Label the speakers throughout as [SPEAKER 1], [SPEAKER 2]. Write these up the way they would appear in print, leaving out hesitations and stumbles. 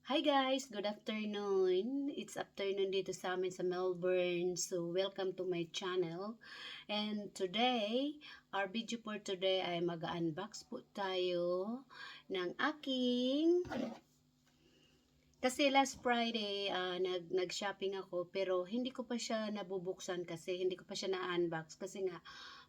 [SPEAKER 1] Hi guys, good afternoon. It's afternoon dito sa amin sa Melbourne. So, welcome to my channel. And today, our video for today ay mag-unbox po tayo ng aking. Kasi last Friday, nag-shopping ako pero hindi ko pa siya nabubuksan kasi hindi ko pa siya na-unbox kasi nga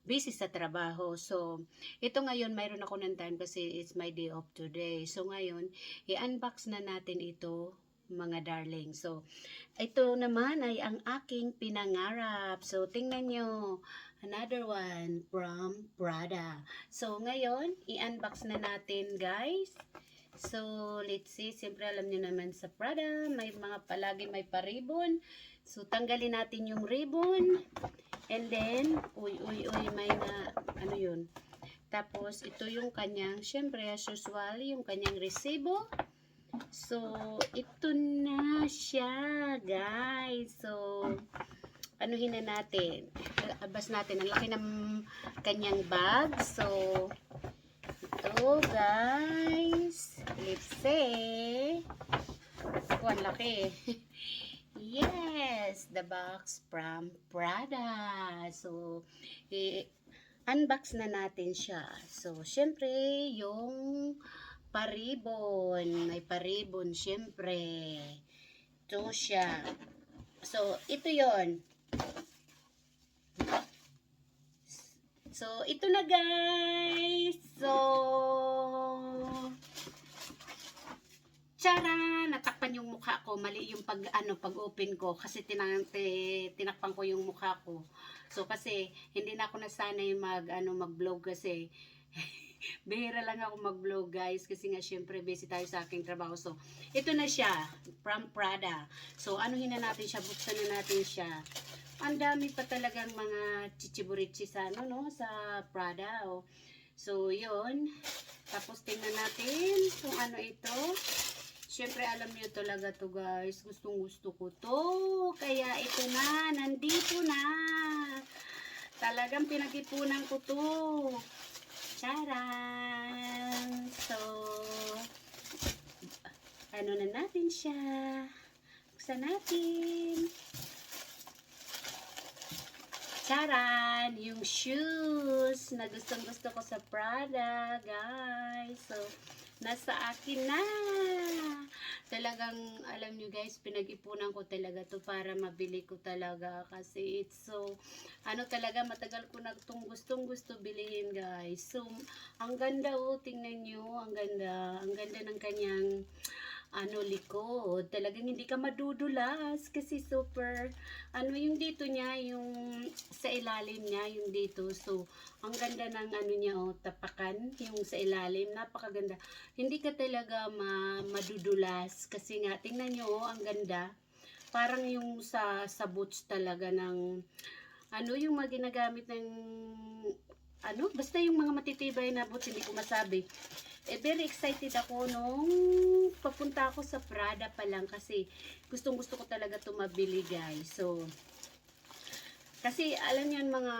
[SPEAKER 1] busy sa trabaho. So, ito ngayon, mayroon ako ng time kasi it's my day off today. So, ngayon, i-unbox na natin ito, mga darling. So, ito naman ay ang aking pinangarap. So, tingnan nyo. Another one from Prada. So, ngayon, i-unbox na natin, guys. So, let's see. Siyempre, alam nyo naman sa Prada, may mga palagi may pa-ribbon. So, tanggalin natin yung ribbon. And then, may na, ano yun. Tapos, ito yung kanyang, syempre, as usual, yung kanyang resibo. So, ito na siya, guys. So, anuhin na natin. Abas natin. Ang laki ng kanyang bag. So, ito, guys. Let's say, ang laki. Yes, the box from Prada. So, unbox na natin siya. So, syempre, yung paribon. May paribon, syempre. Ito siya. So, ito yon. So, ito na guys. So, tara, natakpan yung mukha ko. Mali yung pag-open ko kasi tinakpan ko yung mukha ko. So kasi hindi na ako nasanay mag-vlog kasi bihira lang ako mag-vlog guys kasi nga syempre busy tayo sa aking trabaho. So ito na siya from Prada. So anuhin na natin siya, buksan na natin siya. Ang dami pa talagang mga chichiburichi sa sa Prada. Oh. So yun. Tapos tingnan natin kung ano ito. Siyempre, alam niyo talaga to guys. Gustong gusto ko to. Kaya ito na. Nandito na. Talagang pinag-ipunan ko to. Charan! So, ano na natin siya. Buksan natin. Charan! Yung shoes na gustong gusto ko sa Prada, guys. So, nasa akin na. Talagang, alam nyo guys, pinag-ipunan ko talaga to para mabili ko talaga. Kasi it's so, talaga, matagal ko na itong gustong bilihin guys. So, ang ganda tingnan nyo, ang ganda. Ang ganda ng kanyang, likod. Talagang hindi ka madudulas kasi super, yung dito niya, yung sa ilalim niya, yung dito. So, ang ganda ng niya, tapakan, yung sa ilalim, napakaganda. Hindi ka talaga madudulas kasi nga, tingnan nyo, ang ganda. Parang yung sa boots talaga ng, yung mga ginagamit ng, basta yung mga matitibay na boots, hindi ko masabi. Very excited ako nung papunta ako sa Prada pa lang kasi gustong gusto ko talaga ito mabili guys. So, kasi alam niyo mga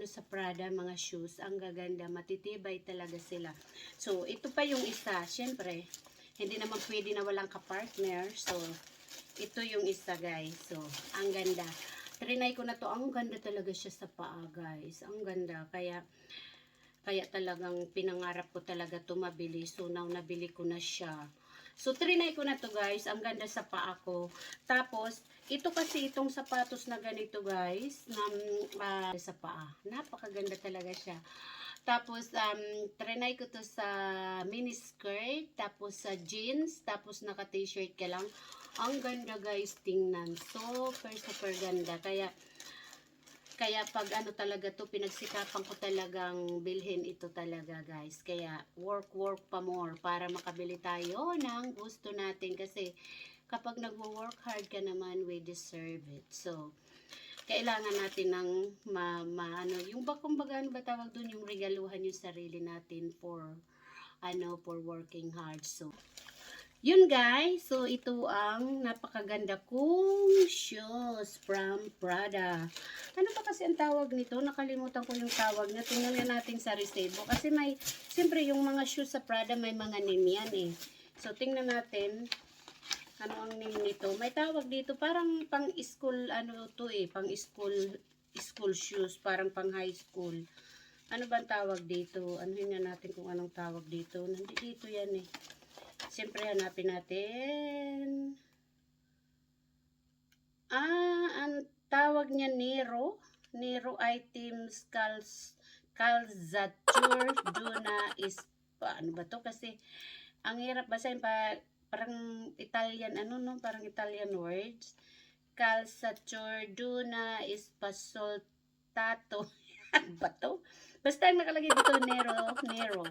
[SPEAKER 1] sa Prada, mga shoes, ang gaganda, matitibay talaga sila. So, ito pa yung isa, syempre, hindi naman pwede na walang ka-partner. So, ito yung isa guys. So, ang ganda. Trinay ko na to, ang ganda talaga siya sa paa guys. Ang ganda, kaya talagang pinangarap ko talaga to mabili. So, now nabili ko na siya. So, trinay ko na to guys. Ang ganda sa paa ko. Tapos, ito kasi itong sapatos na ganito guys. Sa paa. Napakaganda talaga siya. Tapos, trinay ko to sa mini skirt. Tapos, sa jeans. Tapos, naka t-shirt ka lang. Ang ganda guys, tingnan. Super ganda. Kaya pag talaga to, pinagsikapan ko talagang bilhin ito talaga guys. Kaya work pa more para makabili tayo ng gusto natin. Kasi kapag nagwo-work hard ka naman, we deserve it. So, kailangan natin ng yung kumbaga ba tawag dun, yung regaluhan yung sarili natin for working hard. So, yun guys, so ito ang napakaganda kong shoes from Prada. Ano ba kasi ang tawag nito? Nakalimutan ko yung tawag na. Tingnan natin sa resibo. Kasi siyempre yung mga shoes sa Prada may mga name yan eh. So, tingnan natin ano ang name nito. May tawag dito, parang pang school, ano to eh, pang school shoes, parang pang high school. Ano ba ang tawag dito? Anuhin nga natin kung anong tawag dito. Nandito yan eh. Siyempre, hanapin natin. Ang tawag niya Nero. Nero items calzature Duna is ano ba to? Kasi ang hirap basahin pa parang Italian ano no, parang Italian words. Calzature Duna is pasoltato. Ano ba to? Basta ang nakalagay dito Nero.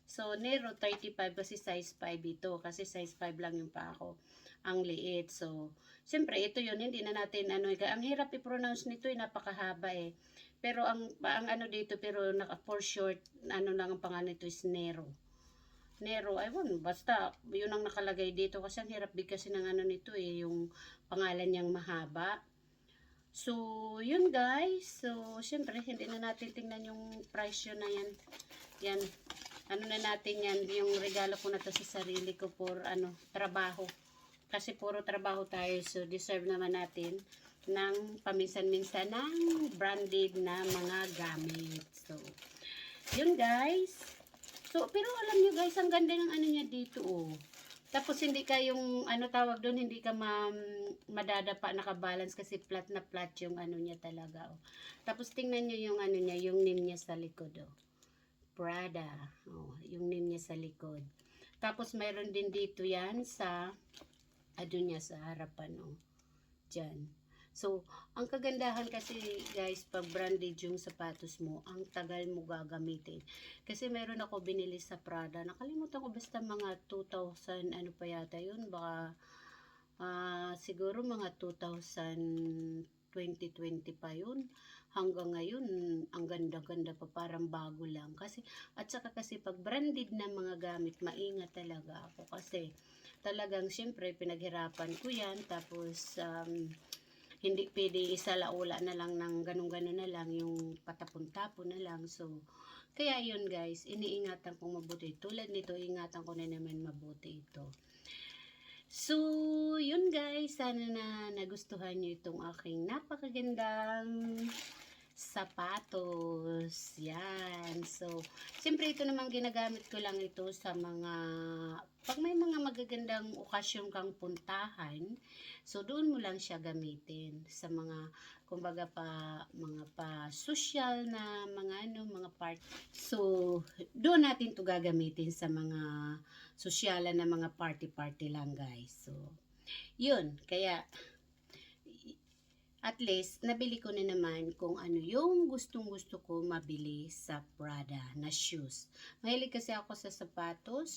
[SPEAKER 1] So Nero 35 kasi size 5 ito kasi size 5 lang yung pa ako. Ang liit. So siyempre, ito yun, hindi na natin, ano, ang hirap i-pronounce nito, napakahaba eh. Pero ang ano dito, pero for short, ano lang ang pangalan nito is Nero. Nero, ayun, basta, yun ang nakalagay dito, kasi ang hirap bigkasin ng ano nito eh, yung pangalan niyang mahaba. So, yun guys, so, syempre, hindi na natin tingnan yung price yun na yan. Yan, ano na natin yan, yung regalo ko na to sa sarili ko for, ano, trabaho. Kasi puro trabaho tayo, so deserve naman natin ng paminsan-minsan ng branded na mga gamit. So, yun guys. So, pero alam nyo guys, ang ganda ng ano niya dito oh. Tapos hindi ka yung, ano tawag doon, hindi ka madadapa, nakabalance kasi flat na flat yung ano niya talaga oh. Tapos tingnan nyo yung ano niya, yung name niya sa likod oh. Prada. Oh, yung name niya sa likod. Tapos mayroon din dito yan sa niya sa harapan oh. Diyan. So, ang kagandahan kasi guys, pag branded yung sapatos mo, ang tagal mo gagamitin. Kasi meron ako binili sa Prada. Nakalimutan ko basta mga 2,000 ano pa yata yun. Baka siguro mga 2020 pa yun. Hanggang ngayon, ang ganda-ganda pa, parang bago lang. Kasi, at saka kasi pag branded na mga gamit, maingat talaga ako. Kasi, talagang syempre pinaghirapan ko yan tapos hindi pwede isalaula na lang ng ganun-ganun na lang yung patapon-tapon na lang so kaya yun guys iniingatan ko mabuti tulad nito ingatan ko na naman mabuti ito so yun guys sana na nagustuhan nyo itong aking napakagandang sapatos. Yan. So, siyempre ito naman ginagamit ko lang ito sa mga, pag may mga magagandang okasyon kang puntahan, so doon mo lang siya gamitin sa mga, kumbaga mga pa-social na mga ano, mga part. So, doon natin to gagamitin sa mga sosyalan na mga party-party lang guys. So, yun. Kaya, at least, nabili ko na naman kung ano yung gustong-gusto ko mabili sa Prada na shoes. Mahilig kasi ako sa sapatos.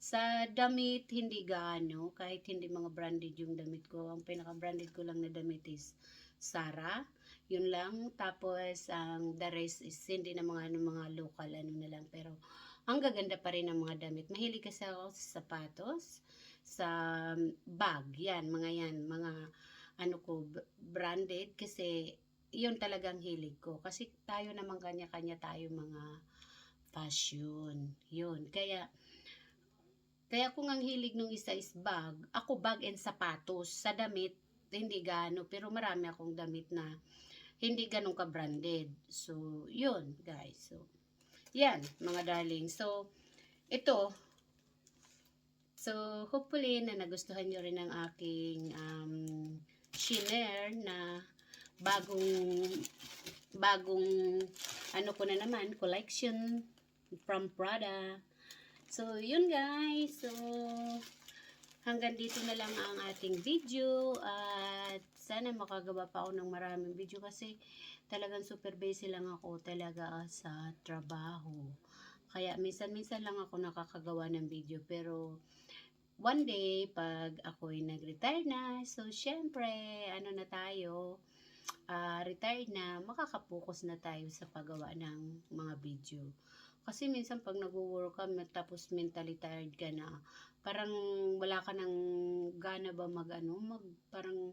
[SPEAKER 1] Sa damit, hindi gaano. Kahit hindi mga branded yung damit ko. Ang pinaka-branded ko lang na damit is Zara. Yun lang. Tapos, the rest is hindi na mga local ano na lang. Pero, ang gaganda pa rin ng mga damit. Mahilig kasi ako sa sapatos. Sa bag. Yan, mga ano ko, branded kasi yun talagang hilig ko. Kasi tayo naman kanya-kanya tayo mga fashion. Yun. Kaya kung ang hilig nung isa is bag, ako bag and sapatos. Sa damit, hindi gano. Pero marami akong damit na hindi ganun ka-branded. So, yun guys. So, yan mga darling. So, ito, so, hopefully na nagustuhan nyo rin ang aking shinare na bagong ano ko na naman collection from Prada. So yun guys, so hanggang dito na lang ang ating video at sana makagawa pa ako ng maraming video kasi talagang super busy lang ako talaga sa trabaho. Kaya minsan-minsan lang ako nakakagawa ng video pero one day, pag ako'y nag-retire na, so syempre, ano na tayo, retired na, makakapokus na tayo sa paggawa ng mga video. Kasi minsan pag nag-work ka, tapos mentally tired ka na, parang wala ka ng gana ba parang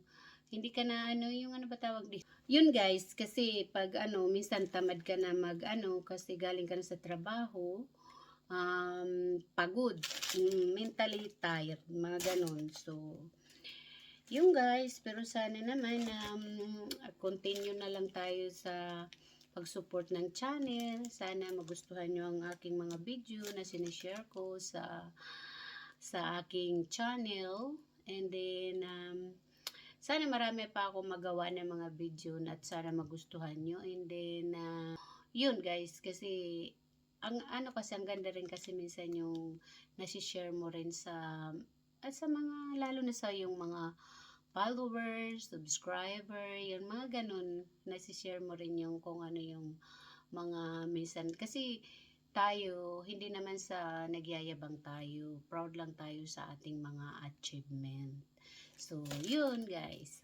[SPEAKER 1] hindi ka na yung ano ba tawag dito. Yun guys, kasi pag minsan tamad ka na kasi galing ka na sa trabaho, pagod, mentally tired, mga ganun. So, yung guys, pero sana naman continue na lang tayo sa pag-support ng channel. Sana magustuhan nyo ang aking mga video na sinishare ko sa aking channel. And then, sana marami pa ako magawa ng mga video at sana magustuhan nyo. And then, yun guys, kasi ang ganda rin kasi minsan yung nasi-share mo rin sa mga, lalo na sa yung mga followers, subscriber, yung mga ganun, nasi-share mo rin yung kung ano yung mga minsan, kasi tayo, hindi naman sa nagyayabang tayo, proud lang tayo sa ating mga achievement. So, yun guys.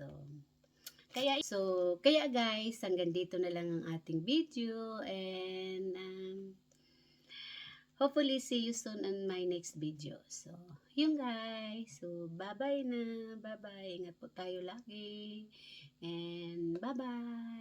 [SPEAKER 1] Kaya guys, hanggang dito na lang ang ating video and hopefully see you soon on my next video. So, yun guys. So, bye-bye na. Bye-bye. Ingat po tayo lagi. And bye-bye.